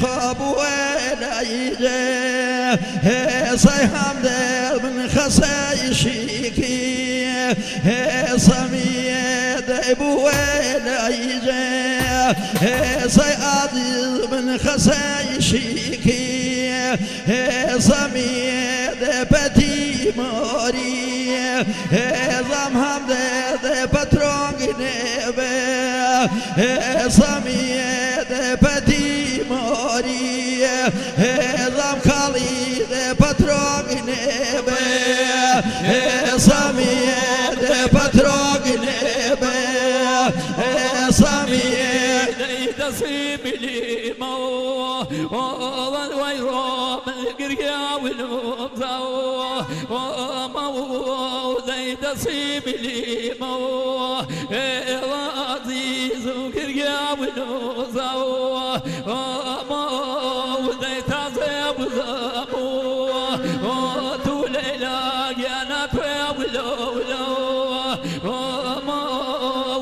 خواب وينايجي صيحم دل من خساي شيكي صميد ابو وينايجي صي عزيز من خساي شيكي صميد بدي موري زمهم ده بترونج نبه صميد بدي موري زم خالي ده بترونج نبه صميد بترونج نبه صميد يتصيب لي مو والويرو من القرقا والمبزو مو زي تصيب لي مو العزيز وقرقا والمبزو مو زي تعزب وزمو توليلا يانا تولو مو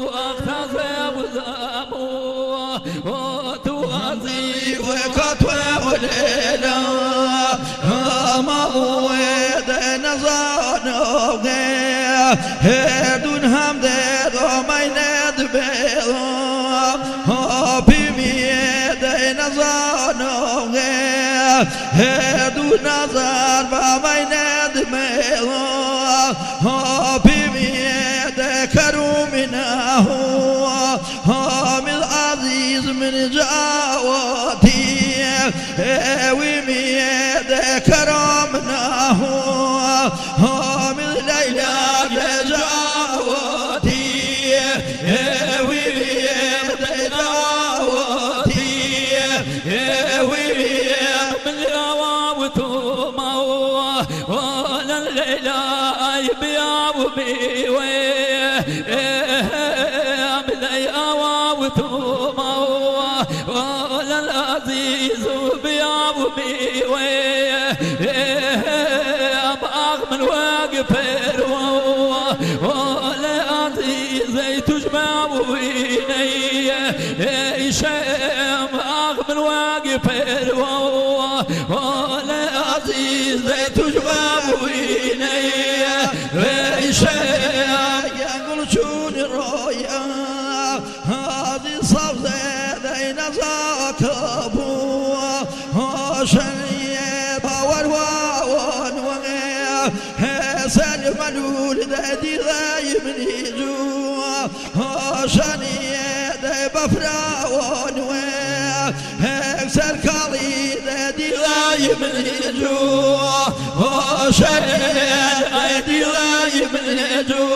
اختزب وزمو وتوازي وكتوى وليلا ما هو نزانو هدون هم دو ما يندبلو بميد نزانو هدون نزان ما يندبلو بميد كرومناه عزيز من جاوتي وميد كرمناه من ليلى جاوتي وميد جاوتي وميد من جاوتما ولا الليلى يبيع وبيوي وتوما ولا العزيز بيا وبيوي أبغى من واقف ولا عزيز تجمع ويني شام أبغى من واقف ولا عزيز تجمع ويني شام يقول شون الرؤيا هذه صفزة دين زاكبو شنية باور وغير سلم ملول دي ذاي من يجو شنية دي بفراون وغير سلكالي دي ذاي من يجو شنية دي ذاي من يجو